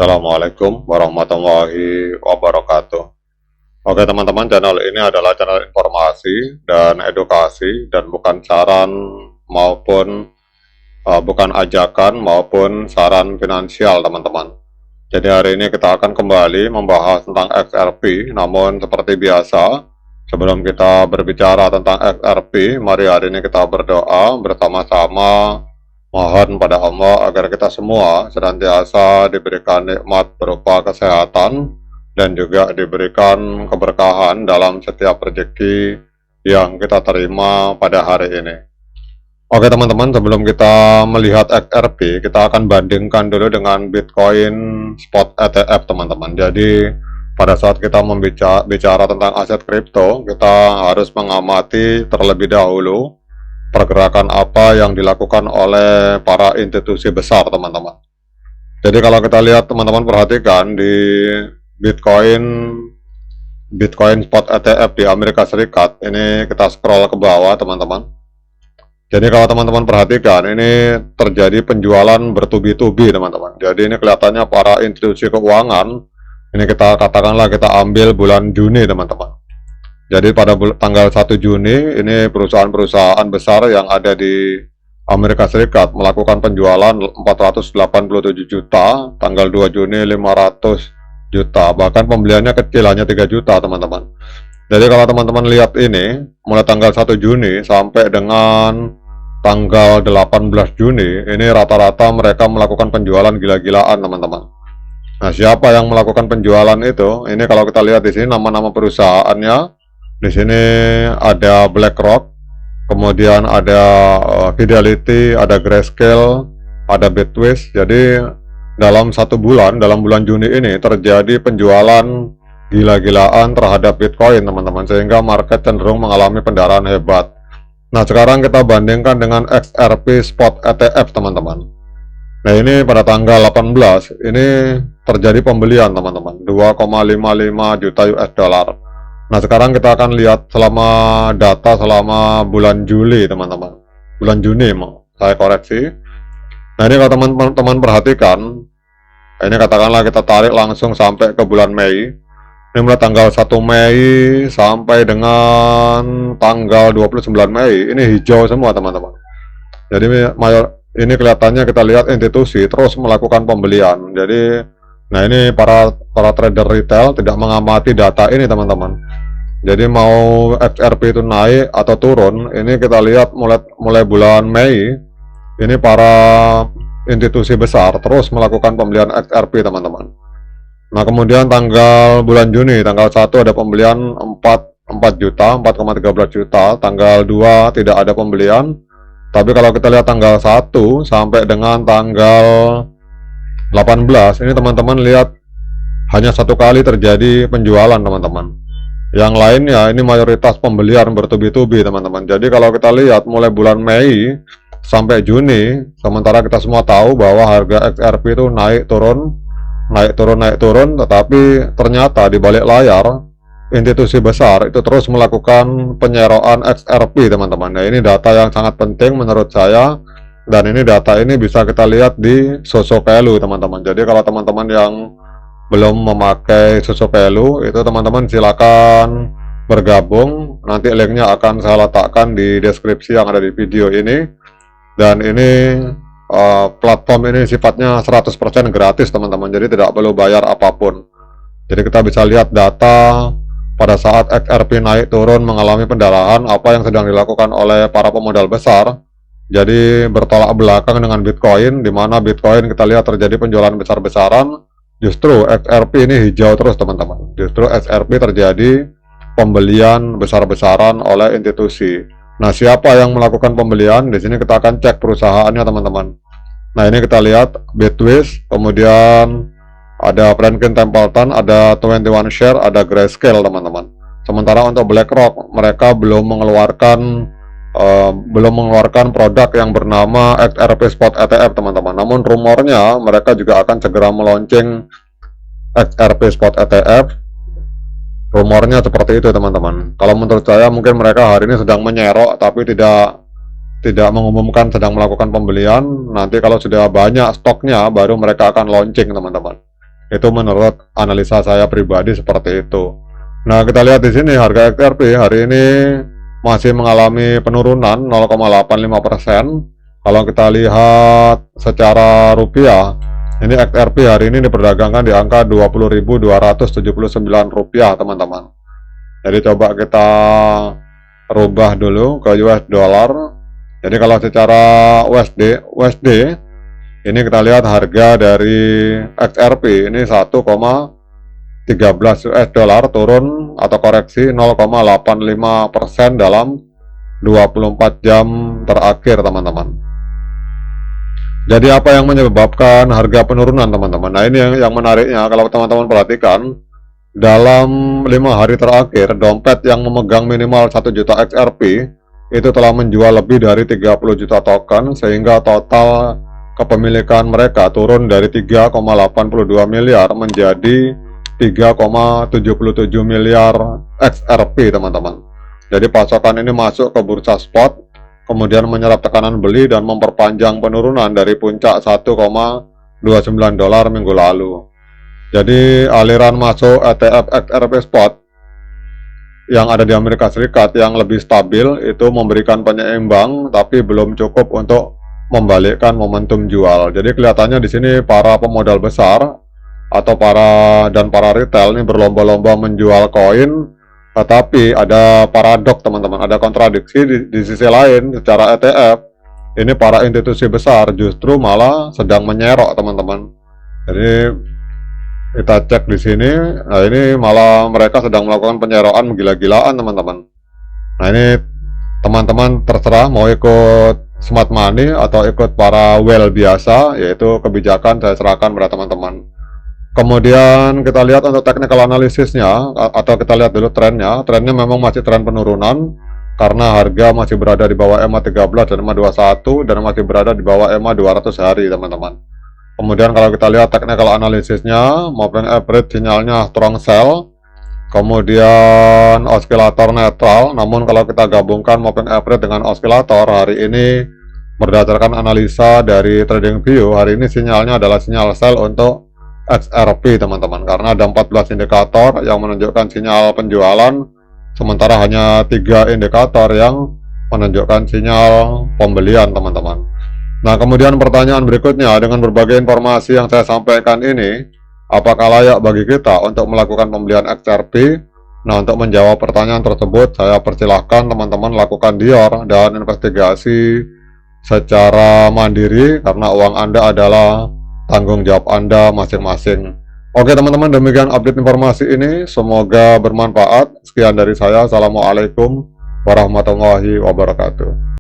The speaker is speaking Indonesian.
Assalamualaikum warahmatullahi wabarakatuh. Oke teman-teman, channel ini adalah channel informasi dan edukasi dan bukan saran maupun bukan ajakan maupun saran finansial teman-teman. Jadi hari ini kita akan kembali membahas tentang XRP, namun seperti biasa sebelum kita berbicara tentang XRP, mari hari ini kita berdoa bersama-sama. Mohon pada Allah agar kita semua senantiasa diberikan nikmat berupa kesehatan dan juga diberikan keberkahan dalam setiap rezeki yang kita terima pada hari ini. Oke teman-teman, sebelum kita melihat XRP, kita akan bandingkan dulu dengan Bitcoin Spot ETF teman-teman. Jadi pada saat kita bicara tentang aset kripto, kita harus mengamati terlebih dahulu pergerakan apa yang dilakukan oleh para institusi besar teman-teman. Jadi kalau kita lihat teman-teman perhatikan di Bitcoin Spot ETF di Amerika Serikat, ini kita scroll ke bawah teman-teman. Jadi kalau teman-teman perhatikan, ini terjadi penjualan bertubi-tubi teman-teman. Jadi ini kelihatannya para institusi keuangan, ini kita katakanlah kita ambil bulan Juni teman-teman. Jadi pada tanggal 1 Juni ini perusahaan-perusahaan besar yang ada di Amerika Serikat melakukan penjualan 487 juta, tanggal 2 Juni 500 juta, bahkan pembeliannya kecil hanya 3 juta teman-teman. Jadi kalau teman-teman lihat ini, mulai tanggal 1 Juni sampai dengan tanggal 18 Juni, ini rata-rata mereka melakukan penjualan gila-gilaan teman-teman. Nah, siapa yang melakukan penjualan itu? Ini kalau kita lihat di sini nama-nama perusahaannya. Di sini ada BlackRock, kemudian ada Fidelity, ada Grayscale, ada Bitwise. Jadi dalam satu bulan, dalam bulan Juni ini terjadi penjualan gila-gilaan terhadap Bitcoin teman-teman, sehingga market cenderung mengalami pendarahan hebat. Nah sekarang kita bandingkan dengan XRP Spot ETF teman-teman. Nah ini pada tanggal 18 ini terjadi pembelian teman-teman, 2,55 juta US dollar. Nah sekarang kita akan lihat selama data selama bulan Juli teman-teman, bulan Juni saya koreksi. Nah ini kalau teman-teman perhatikan, ini katakanlah kita tarik langsung sampai ke bulan Mei. Ini mulai tanggal 1 Mei sampai dengan tanggal 29 Mei, ini hijau semua teman-teman. Jadi ini kelihatannya kita lihat institusi terus melakukan pembelian. Jadi nah ini para trader retail tidak mengamati data ini teman-teman. Jadi mau XRP itu naik atau turun, ini kita lihat mulai bulan Mei, ini para institusi besar terus melakukan pembelian XRP teman-teman. Nah kemudian tanggal bulan Juni, tanggal 1 ada pembelian 4 juta, 4,13 juta, tanggal 2 tidak ada pembelian. Tapi kalau kita lihat tanggal 1 sampai dengan tanggal 18, ini teman-teman lihat hanya satu kali terjadi penjualan teman-teman. Yang lainnya ini mayoritas pembelian bertubi-tubi teman-teman. Jadi kalau kita lihat mulai bulan Mei sampai Juni, sementara kita semua tahu bahwa harga XRP itu naik turun, tetapi ternyata di balik layar institusi besar itu terus melakukan penyeroan XRP teman-teman. Nah ini data yang sangat penting menurut saya, dan ini data ini bisa kita lihat di Sosokelu teman-teman. Jadi kalau teman-teman yang belum memakai Sosokelu itu teman-teman silakan bergabung, nanti linknya akan saya letakkan di deskripsi yang ada di video ini. Dan ini platform ini sifatnya 100% gratis teman-teman, jadi tidak perlu bayar apapun. Jadi kita bisa lihat data pada saat XRP naik turun mengalami pendarahan, apa yang sedang dilakukan oleh para pemodal besar. Jadi bertolak belakang dengan Bitcoin, di mana Bitcoin kita lihat terjadi penjualan besar-besaran. Justru XRP ini hijau terus teman-teman. Justru XRP terjadi pembelian besar-besaran oleh institusi. Nah siapa yang melakukan pembelian? Di sini kita akan cek perusahaannya teman-teman. Nah ini kita lihat Bitwise, kemudian ada Franklin Templeton, ada 21 Share, ada Grayscale teman-teman. Sementara untuk BlackRock mereka belum mengeluarkan produk yang bernama XRP Spot ETF teman-teman. Namun rumornya mereka juga akan segera meluncing XRP Spot ETF. Rumornya seperti itu teman-teman. Kalau menurut saya mungkin mereka hari ini sedang menyerok tapi tidak mengumumkan sedang melakukan pembelian. Nanti kalau sudah banyak stoknya baru mereka akan launching teman-teman. Itu menurut analisa saya pribadi seperti itu. Nah, kita lihat di sini harga XRP hari ini masih mengalami penurunan 0,85%. Kalau kita lihat secara rupiah, ini XRP hari ini diperdagangkan di angka Rp20.279, teman-teman. Jadi coba kita rubah dulu ke US dollar. Jadi kalau secara USD ini kita lihat harga dari XRP ini 1,13 US dollar turun atau koreksi 0,85% dalam 24 jam terakhir, teman-teman. Jadi apa yang menyebabkan harga penurunan, teman-teman? Nah, ini yang menariknya kalau teman-teman perhatikan, dalam 5 hari terakhir dompet yang memegang minimal 1 juta XRP itu telah menjual lebih dari 30 juta token, sehingga total kepemilikan mereka turun dari 3,82 miliar menjadi 3,77 miliar XRP, teman-teman. Jadi pasokan ini masuk ke bursa spot, kemudian menyerap tekanan beli dan memperpanjang penurunan dari puncak 1,29 dolar minggu lalu. Jadi aliran masuk ETF XRP spot yang ada di Amerika Serikat yang lebih stabil itu memberikan penyeimbang, tapi belum cukup untuk membalikkan momentum jual. Jadi kelihatannya di sini para pemodal besar atau para retail ini berlomba-lomba menjual koin, tetapi ada paradok, teman-teman, ada kontradiksi di sisi lain. Secara ETF ini para institusi besar justru malah sedang menyerok, teman-teman. Jadi kita cek di sini, nah ini malah mereka sedang melakukan penyerokan gila-gilaan, teman-teman. Nah, ini teman-teman terserah mau ikut smart money atau ikut para whale biasa, yaitu kebijakan saya serahkan pada teman-teman. Kemudian kita lihat untuk technical analisisnya, atau kita lihat dulu trennya. Trennya memang masih tren penurunan karena harga masih berada di bawah EMA 13 dan EMA 21 dan masih berada di bawah EMA 200 hari, teman-teman. Kemudian kalau kita lihat technical analisisnya, moving average sinyalnya strong sell, kemudian osilator netral. Namun kalau kita gabungkan moving average dengan osilator hari ini, berdasarkan analisa dari TradingView, hari ini sinyalnya adalah sinyal sell untuk XRP, teman-teman, karena ada 14 indikator yang menunjukkan sinyal penjualan, sementara hanya 3 indikator yang menunjukkan sinyal pembelian, teman-teman. Nah, kemudian pertanyaan berikutnya, dengan berbagai informasi yang saya sampaikan ini, apakah layak bagi kita untuk melakukan pembelian XRP? Nah, untuk menjawab pertanyaan tersebut, saya persilahkan teman-teman lakukan dior dan investigasi secara mandiri, karena uang Anda adalah tanggung jawab Anda masing-masing. Oke, teman-teman, demikian update informasi ini. Semoga bermanfaat. Sekian dari saya. Assalamualaikum warahmatullahi wabarakatuh.